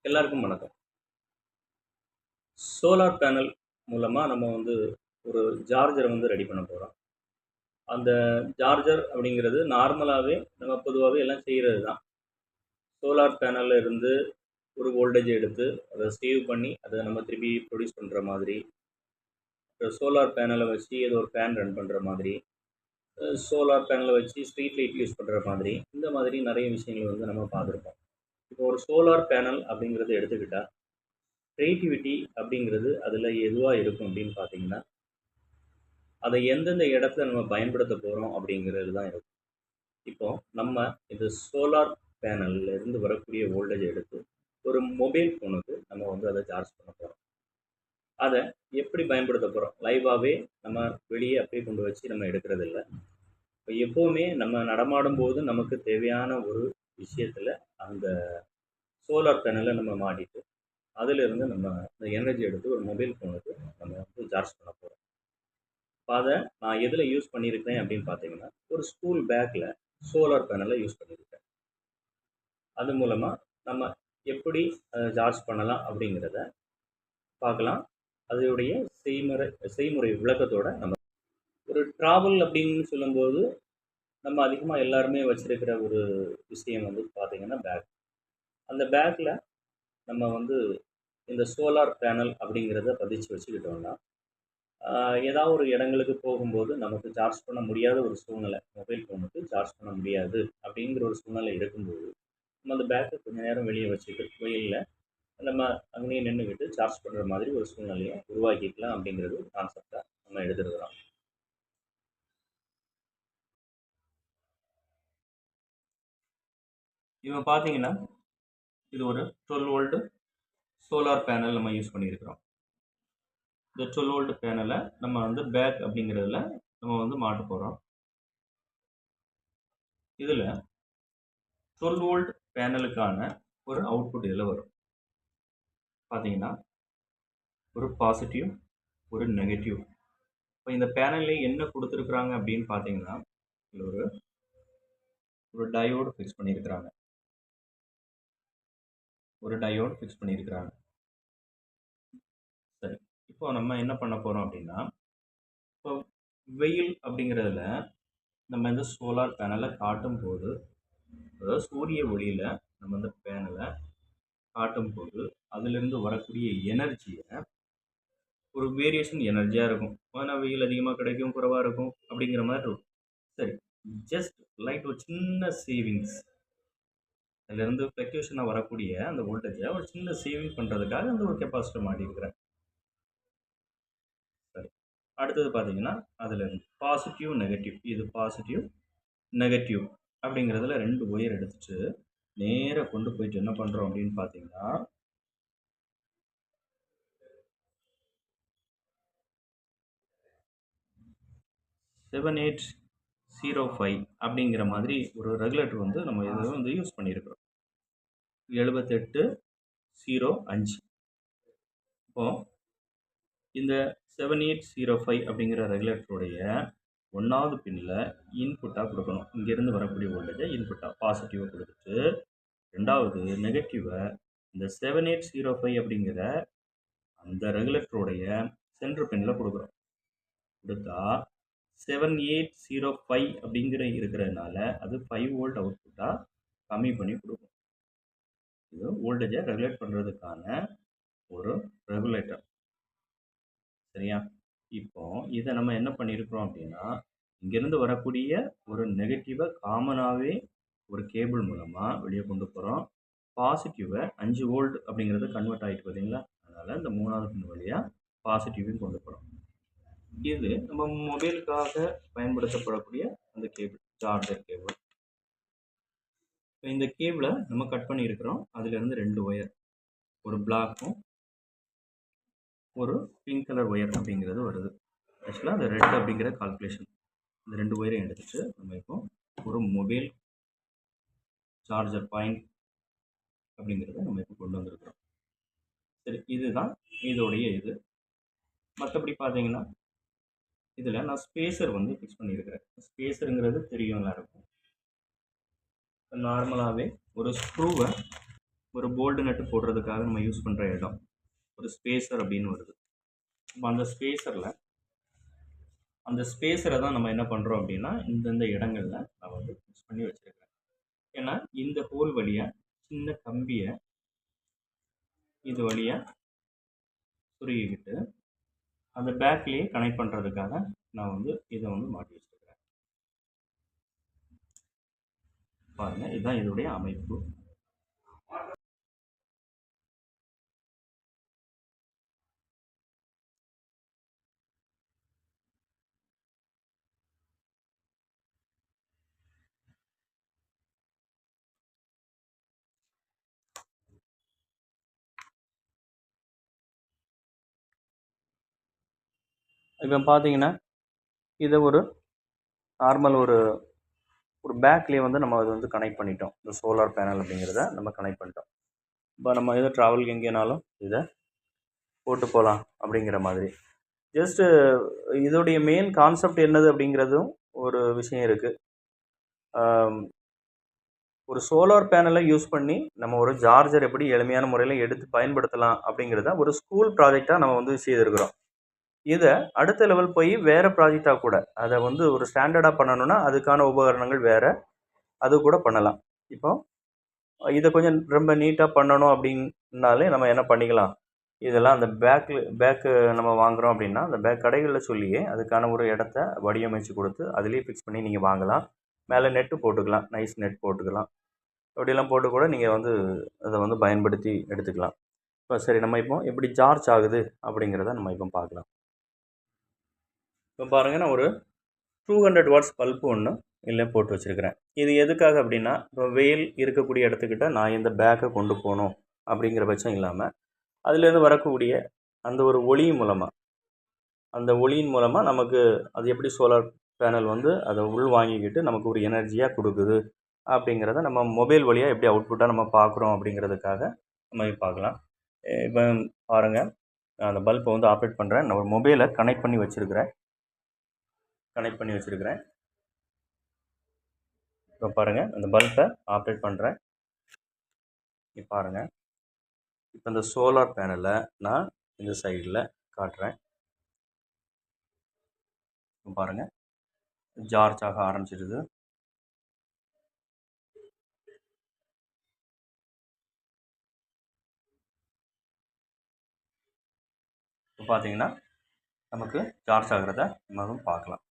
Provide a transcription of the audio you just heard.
எல்லாருக்கும் வணக்கம். Solar panel மூலமா நம்ம ஒரு சார்ஜர ரெடி பண்ண போறோம். அந்த சார்ஜர் அப்படிங்கிறது நார்மலாவே நம்ம பொதுவாவே எல்லாம் செய்றது தான். சோலார் பேனல்ல இருந்து ஒரு வோல்டேஜ் எடுத்து, அத சேவ் பண்ணி, அத நம்ம திருப்பி ப்ரொடியூஸ் பண்ற மாதிரி, சோலார் பேனல வச்சு ஏதோ ஒரு ஃபேன் ரன் பண்ற மாதிரி, சோலார் பேனல வச்சு ஸ்ட்ரீட் லைட் யூஸ் பண்ற மாதிரி, இந்த மாதிரி நெறைய விஷயங்கள் நம்ம பார்த்துருப்போம். இப்போ ஒரு சோலார் பேனல் அப்படிங்கிறத எடுத்துக்கிட்டா, கிரியேட்டிவிட்டி அப்படிங்கிறது அதில எதுவா இருக்கும் அப்படின்னு பார்த்தீங்கன்னா, அதை எந்தெந்த இடத்துல நம்ம பயன்படுத்த போகிறோம் அப்படிங்கிறது தான் இருக்கும். இப்போ நம்ம இந்த சோலார் பேனல்ல இருந்து வரக்கூடிய வோல்டேஜ் எடுத்து ஒரு மொபைல் ஃபோனுக்கு நம்ம அதை சார்ஜ் பண்ண போகிறோம். அதை எப்படி பயன்படுத்த போகிறோம்? லைவாகவே நம்ம வெளியே அப்படியே கொண்டு வச்சு நம்ம எடுக்கிறது இல்லை. இப்போ எப்போவுமே நம்ம நடமாடும்போது நமக்கு தேவையான ஒரு விஷயத்தில் அந்த சோலார் பேனலை நம்ம மாட்டிட்டு அதிலிருந்து நம்ம இந்த எனர்ஜி எடுத்து ஒரு மொபைல் ஃபோனுக்கு நம்ம சார்ஜ் பண்ண போகிறோம். இப்போ அதை நான் எதில் யூஸ் பண்ணியிருக்கேன் அப்படின்னு பார்த்தீங்கன்னா, ஒரு ஸ்கூல் பேக்கில் சோலார் பேனலை யூஸ் பண்ணியிருக்கேன். அது மூலமாக நம்ம எப்படி சார்ஜ் பண்ணலாம் அப்படிங்கிறத பார்க்கலாம். அதனுடைய செய்முறை விளக்கத்தோட நம்ம ஒரு ட்ராவல் அப்படின்னு சொல்லும்போது, நம்ம அதிகமாக எல்லாருமே வச்சிருக்கிற ஒரு விஷயம் பார்த்தீங்கன்னா பேக். அந்த பேக்கில் நம்ம இந்த சோலார் பேனல் அப்படிங்கிறத பதிச்சு வச்சுக்கிட்டோம்னா, ஏதாவது ஒரு இடங்களுக்கு போகும்போது நமக்கு சார்ஜ் பண்ண முடியாத ஒரு சூழ்நிலை, மொபைல் ஃபோனுக்கு சார்ஜ் பண்ண முடியாது அப்படிங்கிற ஒரு சூழ்நிலை இருக்கும்போது, நம்ம அந்த பேக்கை கொஞ்சம் நேரம் வெளியே வச்சுட்டு, வெயில்ல நம்ம அங்கேயே நின்றுக்கிட்டு சார்ஜ் பண்ணுற மாதிரி ஒரு சூழ்நிலையை உருவாக்கிக்கலாம் அப்படிங்கிறது ஒரு கான்செப்டாக நம்ம எடுத்துருக்கிறோம். இப்போ பார்த்தீங்கன்னா, இது ஒரு 12 வோல்ட் சோலார் பேனல் நம்ம யூஸ் பண்ணியிருக்கிறோம். இந்த 12 வோல்ட் பேனலை நம்ம பேக் அப்படிங்கிறதுல நம்ம மாட்ட போகிறோம். இதில் 12 வோல்ட் பேனலுக்கான ஒரு அவுட்புட் இதில் வரும். பார்த்தீங்கன்னா, ஒரு பாசிட்டிவ், ஒரு நெகட்டிவ். இப்போ இந்த பேனல்ல என்ன கொடுத்துருக்குறாங்க அப்படின்னு பார்த்தீங்கன்னா, இதில் ஒரு ஒரு டயோடு ஃபிக்ஸ் பண்ணியிருக்கிறாங்க. சரி, இப்போ நம்ம என்ன பண்ண போகிறோம் அப்படின்னா, இப்போ வெயில் அப்படிங்கிறதுல நம்ம இந்த சோலார் பேனலை காட்டும்போது, அதாவது சூரிய ஒளியில் நம்ம இந்த பேனலை காட்டும்போது, அதிலிருந்து வரக்கூடிய எனர்ஜியை ஒரு வேரியேஷன் எனர்ஜியாக இருக்கும். ஏன்னா வெயில் அதிகமாக கிடைக்கும், குறைவாக இருக்கும் அப்படிங்கிற மாதிரி இருக்கும். சரி, ஜஸ்ட் லைட் ஒரு சின்ன சேவிங்ஸ், அதிலிருந்து ஃப்ளக்சுவேஷனாக வரக்கூடிய அந்த வோல்டேஜை ஒரு சின்ன சேவிங் பண்ணுறதுக்காக அந்த ஒரு கெப்பாசிட்டர் மாட்டியிருக்கிறேன். சரி, அடுத்தது பார்த்தீங்கன்னா, அதில் பாசிட்டிவ் நெகட்டிவ், இது பாசிட்டிவ் நெகட்டிவ் அப்படிங்கிறதுல 2 ஒயர் எடுத்துட்டு நேராக கொண்டு போயிட்டு என்ன பண்ணுறோம் அப்படின்னு பார்த்தீங்கன்னா, செவன் எயிட் 05 அப்படிங்கிற மாதிரி ஒரு ரெகுலேட்டர் நம்ம இதை யூஸ் பண்ணியிருக்கிறோம். 7805. இப்போ இந்த 7805 அப்படிங்கிற ரெகுலேட்டருடைய 1வது பின்னில் இன்புட்டாக கொடுக்கணும். இங்கேருந்து வரக்கூடிய வோல்டேஜை இன்புட்டாக பாசிட்டிவாக கொடுத்துட்டு, 2வது நெகட்டிவை இந்த 7805 அப்படிங்கிற அந்த ரெகுலேட்டருடைய சென்டர் பின்னில் கொடுக்குறோம். கொடுத்தா 7805 அப்படிங்கிற இருக்கிறதுனால அது 5 வோல்ட் அவுட்புட்டாக கம்மி பண்ணி கொடுக்கும். இது வோல்டேஜை ரெகுலேட் பண்ணுறதுக்கான ஒரு ரெகுலேட்டர். சரியா? இப்போ இதை நம்ம என்ன பண்ணியிருக்கிறோம் அப்படின்னா, இங்கேருந்து வரக்கூடிய ஒரு நெகட்டிவை காமனாகவே ஒரு கேபிள் மூலமாக வெளியே கொண்டு போகிறோம். பாசிட்டிவை 5 வோல்ட் அப்படிங்கிறது கன்வெர்ட் ஆகிட்டு பார்த்தீங்களா? அதனால் இந்த 3வது பின் வழியாக பாசிட்டிவையும் கொண்டு போகிறோம். இது நம்ம மொபைலுக்காக பயன்படுத்தப்படக்கூடிய அந்த கேபிள், சார்ஜர் கேபிள். இந்த கேபிளை நம்ம கட் பண்ணியிருக்கிறோம். அதிலிருந்து 2 ஒயர், ஒரு பிளாக்கும் ஒரு பிங்க் கலர் ஒயர் அப்படிங்கிறது வருது. ஆக்சுவலாக அந்த ரெட் அப்படிங்கிற கால்குலேஷன். இந்த 2 ஒயரையும் எடுத்துட்டு நம்ம இப்போ ஒரு மொபைல் சார்ஜர் பாயிண்ட் அப்படிங்கிறத நம்ம இப்போ கொண்டு வந்திருக்கிறோம். சரி, இதுதான் இதோடைய இது. மற்றபடி பார்த்தீங்கன்னா, இதில் நான் ஸ்பேசர் ஃபிக்ஸ் பண்ணியிருக்கிறேன். ஸ்பேசருங்கிறது தெரியும் எல்லாருக்கும். நார்மலாகவே ஒரு ஸ்க்ரூவை ஒரு போல்டு நட்டு போடுறதுக்காக நம்ம யூஸ் பண்ணுற இடம், ஒரு ஸ்பேசர் அப்படின்னு வருது. இப்போ அந்த ஸ்பேஸரை தான் நம்ம என்ன பண்ணுறோம் அப்படின்னா, இந்தந்த இடங்களில் நான் வந்து ஃபிக்ஸ் பண்ணி வச்சுருக்கேன். ஏன்னா இந்த ஹோல் வழியாக சின்ன கம்பியை இது வழியாக சுருகிக்கிட்டு அந்த பேக்லேயே கனெக்ட் பண்ணுறதுக்காக நான் வந்து இதை வந்து மாட்டி வச்சுருக்கிறேன். பாருங்கள், இதுதான் இதோடைய அமைப்பு. இப்போ பார்த்தீங்கன்னா இதை ஒரு நார்மல் ஒரு பேக்லேயே வந்து நம்ம அதை வந்து கனெக்ட் பண்ணிட்டோம். இந்த சோலார் பேனல் அப்படிங்கிறத நம்ம கனெக்ட் பண்ணிட்டோம். இப்போ நம்ம எதோ ட்ராவலுக்கு எங்கேனாலும் இதை போட்டு போகலாம் அப்படிங்கிற மாதிரி. ஜஸ்ட்டு இதோடைய மெயின் கான்செப்ட் என்னது அப்படிங்கிறதும் ஒரு விஷயம் இருக்குது. ஒரு சோலார் பேனலை யூஸ் பண்ணி நம்ம ஒரு சார்ஜர் எப்படி எளிமையான முறையில் எடுத்து பயன்படுத்தலாம் அப்படிங்கிறத ஒரு ஸ்கூல் ப்ராஜெக்டாக நம்ம வந்து செய்திருக்கிறோம். இதை அடுத்த லெவல் போய் வேறு ப்ராஜெக்டாக கூட அதை வந்து ஒரு ஸ்டாண்டர்டாக பண்ணணுன்னா அதுக்கான உபகரணங்கள் வேறு, அது கூட பண்ணலாம். இப்போ இதை கொஞ்சம் ரொம்ப நீட்டாக பண்ணணும் அப்படின்னாலே நம்ம என்ன பண்ணிக்கலாம், இதெல்லாம் அந்த பேக்கு நம்ம வாங்குகிறோம் அப்படின்னா அந்த பேக் கடைகளில் சொல்லியே அதுக்கான ஒரு இடத்த வடிவமைச்சு கொடுத்து அதுலேயே ஃபிக்ஸ் பண்ணி நீங்கள் வாங்கலாம். மேலே நெட்டு போட்டுக்கலாம், நைஸ் நெட் போட்டுக்கலாம். அப்படியெல்லாம் போட்டு கூட நீங்கள் வந்து அதை வந்து பயன்படுத்தி எடுத்துக்கலாம். இப்போ சரி, நம்ம இப்போ எப்படி சார்ஜ் ஆகுது அப்படிங்கிறத நம்ம இப்போ பார்க்கலாம். இப்போ பாருங்கள், நான் ஒரு 200 வாட்ஸ் பல்பு ஒன்று இல்லை போட்டு வச்சுருக்கிறேன். இது எதுக்காக அப்படின்னா, இப்போ வெயில் இருக்கக்கூடிய இடத்துக்கிட்ட நான் இந்த பேக்கை கொண்டு போகணும் அப்படிங்கிற பட்சம் இல்லாமல் அதுலேருந்து வரக்கூடிய அந்த ஒரு ஒளியின் மூலமாக நமக்கு அது எப்படி சோலார் பேனல் வந்து அதை உள் வாங்கிக்கிட்டு நமக்கு ஒரு எனர்ஜியாக கொடுக்குது அப்படிங்கிறத நம்ம மொபைல் வழியாக எப்படி அவுட்புட்டாக நம்ம பார்க்குறோம் அப்படிங்கிறதுக்காக நம்ம பார்க்கலாம். இப்போ பாருங்கள், நான் அந்த பல்பை வந்து ஆப்ரேட் பண்ணுறேன். நான் ஒரு மொபைலை கனெக்ட் பண்ணி வச்சுருக்கிறேன். இப்போ பாருங்கள், அந்த பல்பை ஆப்ரேட் பண்ணுறேன். இப்போ பாருங்கள், இப்போ இந்த சோலார் பேனலை நான் இந்த சைடில் காட்டுறேன். இப்போ பாருங்கள், சார்ஜ் ஆக ஆரம்பிச்சிடுது. இப்போ பார்த்தீங்கன்னா நமக்கு சார்ஜ் ஆகிறத நம்ம பார்க்கலாம்.